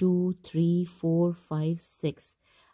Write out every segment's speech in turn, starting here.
2 3 4 5 6,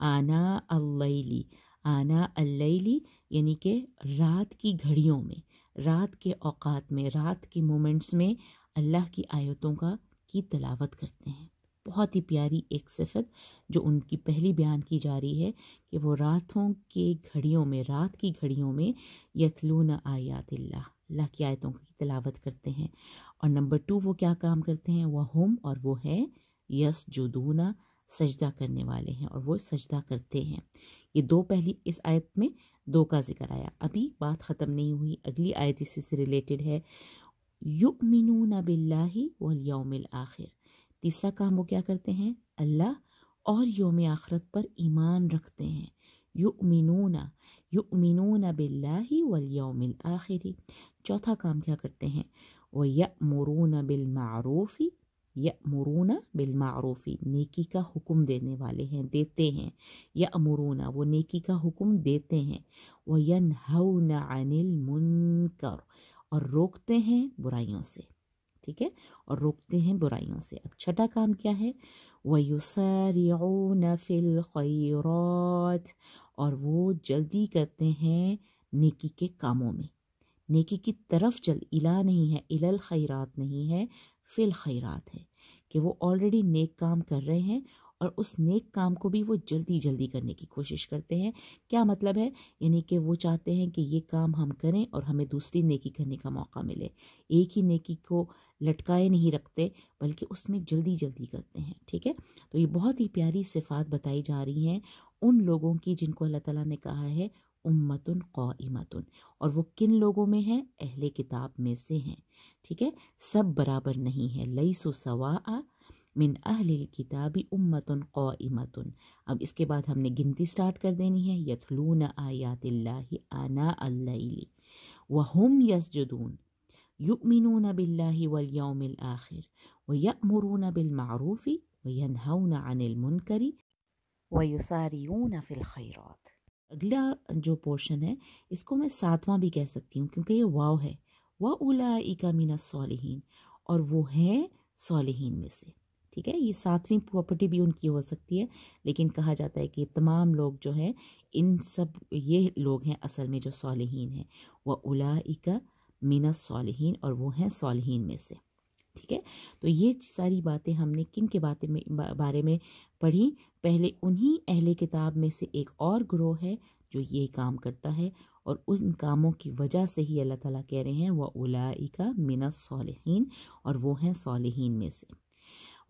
آنا اللیلی، آنا اللیلی یعنی کہ رات کی گھڑیوں میں، رات کے اوقات میں، رات کے مومنٹس میں اللہ کی آیتوں کی تلاوت کرتے ہیں۔ بہت ہی پیاری ایک صفت جو ان کی پہلی بیان کی جا رہی ہے کہ وہ راتوں کے گھڑیوں میں، رات کی گھڑیوں میں یتلون آیات اللہ، اللہ کی آیتوں کی تلاوت کرتے ہیں۔ اور نمبر 2 وہ کیا کام کرتے ہیں؟ وہم، اور وہ ہے یسجدون، سجدہ کرنے والے ہیں اور وہ سجدہ کرتے ہیں۔ یہ دو پہلی اس آیت میں 2 کا ذکر آیا۔ ابھی بات ختم نہیں ہوئی، اگلی آیت اسی سے ریلیٹڈ ہے۔ یؤمنون باللہ والیوم الآخر، تیسرا کام وہ کیا کرتے ہیں؟ اللہ اور یوم آخرت پر ایمان رکھتے ہیں۔ یؤمنون باللہ والیوم الآخر۔ چوتھا کام کیا کرتے ہیں؟ وَيَأْمُرُونَ بِالْمَعْرُوفِ، یأمرون بالمعروف، نیکی کا حکم دینے والے ہیں، دیتے ہیں۔ یأمرون، وہ نیکی کا حکم دیتے ہیں۔ وَيَنْهَوْنَ عَنِ الْمُنْكَرِ، اور روکتے ہیں برائیوں سے، ٹھیک ہے، اور روکتے ہیں برائیوں سے۔ اب چھٹا کام کیا ہے؟ وَيُسَارِعُونَ فِي الْخَيْرَاتِ، اور وہ جلدی کرتے ہیں نیکی کے کاموں میں، نیکی کی طرف الا نہیں ہے، الی الخیرات نہیں ہے، فی الخیرات ہے، کہ وہ آلریڈی نیک کام کر رہے ہیں اور اس نیک کام کو بھی وہ جلدی جلدی کرنے کی کوشش کرتے ہیں۔ کیا مطلب ہے؟ یعنی کہ وہ چاہتے ہیں کہ یہ کام ہم کریں اور ہمیں دوسری نیکی کرنے کا موقع ملے، ایک ہی نیکی کو لٹکائے نہیں رکھتے بلکہ اس میں جلدی جلدی کرتے ہیں، ٹھیک ہے۔ تو یہ بہت ہی پیاری صفات بتائی جا رہی ہیں ان لوگوں کی جن کو اللہ تعالیٰ نے کہا ہے امتن قائمتن، اور وہ کن لوگوں میں ہیں؟ اہل کتاب میں سے ہیں، ٹھیک ہے، سب برابر نہیں ہے۔ لیسوا سواء من اہل الکتاب امتن قائمتن۔ اب اس کے بعد ہم نے گنتی سٹارٹ کر دینی ہے۔ یتلون آیات اللہ آناء اللیل وہم یسجدون، یؤمنون باللہ والیوم الآخر، ویأمرون بالمعروف وینہون عن المنکر ویسارعون فی الخیرات۔ اگلا جو پورشن ہے اس کو میں 7واں بھی کہہ سکتی ہوں کیونکہ یہ واو ہے، وَأُولَئِکَ مِنَ الصَّالِحِینَ، اور وہ ہیں صالحین میں سے، ٹھیک ہے۔ یہ 7ویں پراپرٹی بھی ان کی ہو سکتی ہے، لیکن کہا جاتا ہے کہ تمام لوگ جو ہیں ان سب یہ لوگ ہیں اصل میں جو صالحین ہیں، وَأُولَئِکَ مِنَ الصَّالِحِینَ، اور وہ ہیں صالحین میں سے، ٹھیک ہے۔ تو یہ ساری باتیں ہم نے کن کے بارے میں پڑھی؟ پہلے انہی اہل کتاب میں سے ایک اور گروہ ہے جو یہ کام کرتا ہے، اور ان کاموں کی وجہ سے ہی اللہ تعالیٰ کہہ رہے ہیں وَأُولَئِکَ مِنَ الصَّالِحِینَ، اور وہ ہیں صالحین میں سے۔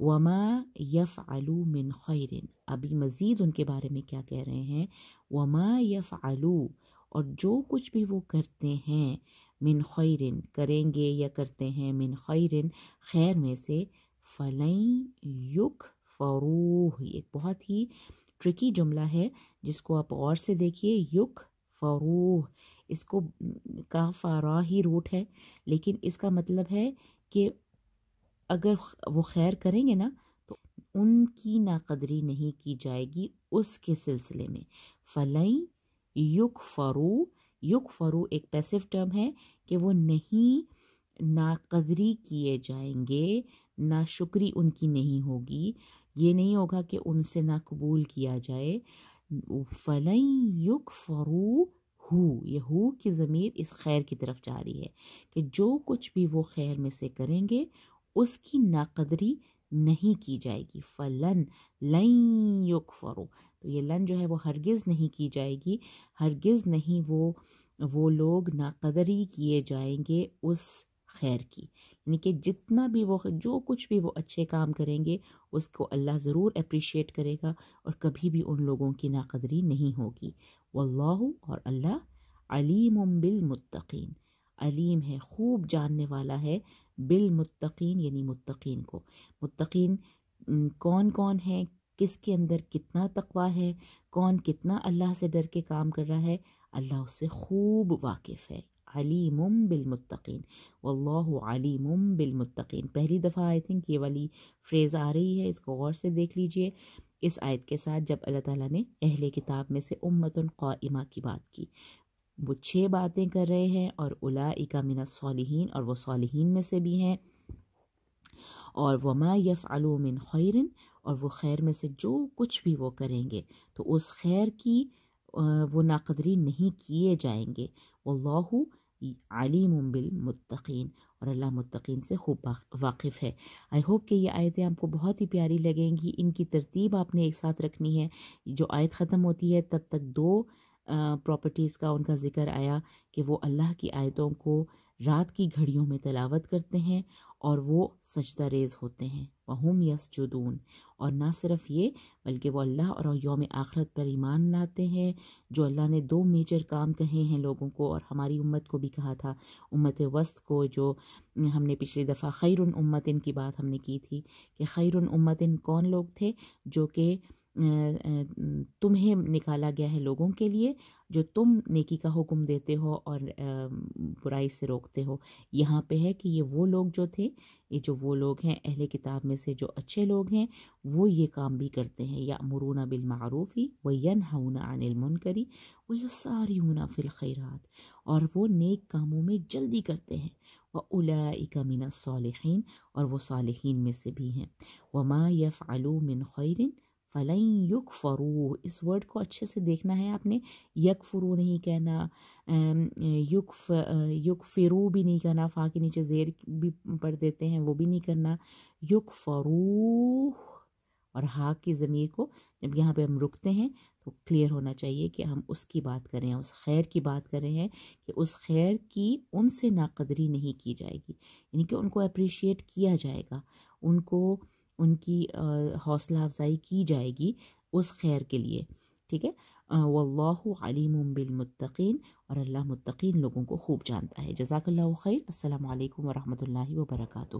وَمَا يَفْعَلُوا مِنْ خَيْرٍ، ابھی مزید ان کے بارے میں کیا کہہ رہے ہیں؟ وَمَا يَفْعَلُوا، اور جو کچھ بھی وہ کرتے ہیں، من خیرن کریں گے یا کرتے ہیں، من خیرن خیر میں سے، فَلَن یکفروہ، ایک بہت ہی ٹرکی جملہ ہے جس کو آپ غور سے دیکھیے، یکفروہ، اس کو کافارا ہی روٹ ہے، لیکن اس کا مطلب ہے کہ اگر وہ خیر کریں گے نا تو ان کی ناقدری نہیں کی جائے گی اس کے سلسلے میں۔ فَلَن یکفروا، یکفروا ایک پیسو ٹرم ہے کہ وہ نہیں ناقدری کیے جائیں گے، ناشکری ان کی نہیں ہوگی، یہ نہیں ہوگا کہ ان سے نہ قبول کیا جائے۔ فَلَن یکفروا ہو، یہ ہو کی ضمیر اس خیر کی طرف جا رہی ہے کہ جو کچھ بھی وہ خیر میں سے کریں گے اس کی ناقدری نہیں کی جائے گی۔ فَلَن لَن یکفروا، تو یہ لن جو ہے وہ ہرگز نہیں کی جائے گی، ہرگز نہیں وہ لوگ ناقدری کیے جائیں گے اس خیر کی، یعنی کہ جتنا بھی وہ جو کچھ بھی وہ اچھے کام کریں گے اس کو اللہ ضرور اپریشیٹ کرے گا اور کبھی بھی ان لوگوں کی ناقدری نہیں ہوگی۔ واللہ، اور اللہ، علیم بالمتقین، علیم ہے، خوب جاننے والا ہے، بالمتقین یعنی متقین کو۔ متقین کون کون ہیں، کس کے اندر کتنا تقوی ہے، کون کتنا اللہ سے ڈر کے کام کر رہا ہے، اللہ اس سے خوب واقف ہے۔ علیم بالمتقین، واللہ علیم بالمتقین، پہلی دفعہ آئی تھنک یہ والی فریز آ رہی ہے، اس کو غور سے دیکھ لیجئے اس آیت کے ساتھ جب اللہ تعالیٰ نے اہل کتاب میں سے امتن قائمہ کی بات کی، وہ 6 باتیں کر رہے ہیں، اور اولئک من الصالحین، اور وہ صالحین میں سے بھی ہیں، اور وما یفعلوا من خیر، اور وہ خیر میں سے جو کچھ بھی وہ کریں گے تو اس خیر کی وہ ناقدری نہیں کیے جائیں گے. واللہ علیم بالمتقین، اور اللہ متقین سے خوب واقف ہے. آئی ہوپ کہ یہ آیتیں آپ کو بہت ہی پیاری لگیں گی. ان کی ترتیب آپ نے ایک ساتھ رکھنی ہے. جو آیت ختم ہوتی ہے تب تک دو پراپرٹیز کا ان کا ذکر آیا کہ وہ اللہ کی آیتوں کو رات کی گھڑیوں میں تلاوت کرتے ہیں اور وہ سجدہ ریز ہوتے ہیں. وَهُمْ يَسْجُدُونَ، اور نہ صرف یہ بلکہ وہ اللہ اور یوم آخرت پر ایمان لاتے ہیں. جو اللہ نے دو میجر کام کہے ہیں لوگوں کو، اور ہماری امت کو بھی کہا تھا، امت وسط کو، جو ہم نے پچھلی دفعہ خیر امتن کی بات ہم نے کی تھی کہ خیر امتن کون لوگ تھے؟ جو کہ تمہیں نکالا گیا ہے لوگوں کے لیے، جو تم نیکی کا حکم دیتے ہو اور برائی سے روکتے ہو. یہاں پہ ہے کہ یہ وہ لوگ جو تھے، یہ جو وہ لوگ ہیں اہل کتاب میں سے جو اچھے لوگ ہیں وہ یہ کام بھی کرتے ہیں. یأمرون بالمعروف وینہون عن المنکر ویسارعون فی الخیرات، اور وہ نیک کاموں میں جلدی کرتے ہیں. وَأُولَئِکَ مِنَ الصَّالِحِینَ، اور وہ صالحین میں سے بھی ہیں. وَمَا يَفْعَلُوا مِنْ خَيْرٍ فَلَن يُكْفَرُوهُ، اس ورڈ کو اچھے سے دیکھنا ہے آپ نے. یکفرو نہیں کہنا، یکفرو بھی نہیں کہنا، فا کے نیچے زیر بھی پڑھ دیتے ہیں وہ بھی نہیں کرنا. یکفرو، اور ہا کی ضمیر کو جب یہاں پہ ہم رکتے ہیں تو کلیئر ہونا چاہیے کہ ہم اس کی بات کریں، اس خیر کی بات کر رہے ہیں کہ اس خیر کی ان سے ناقدری نہیں کی جائے گی، یعنی کہ ان کو اپریشیٹ کیا جائے گا، ان کو ان کی حوصلہ افزائی کی جائے گی اس خیر کے لیے. ٹھیک ہے. واللہ علیم بالمتقین، اور اللہ متقین لوگوں کو خوب جانتا ہے. جزاک اللہ خیر. السلام علیکم ورحمۃ اللہ وبرکاتہ.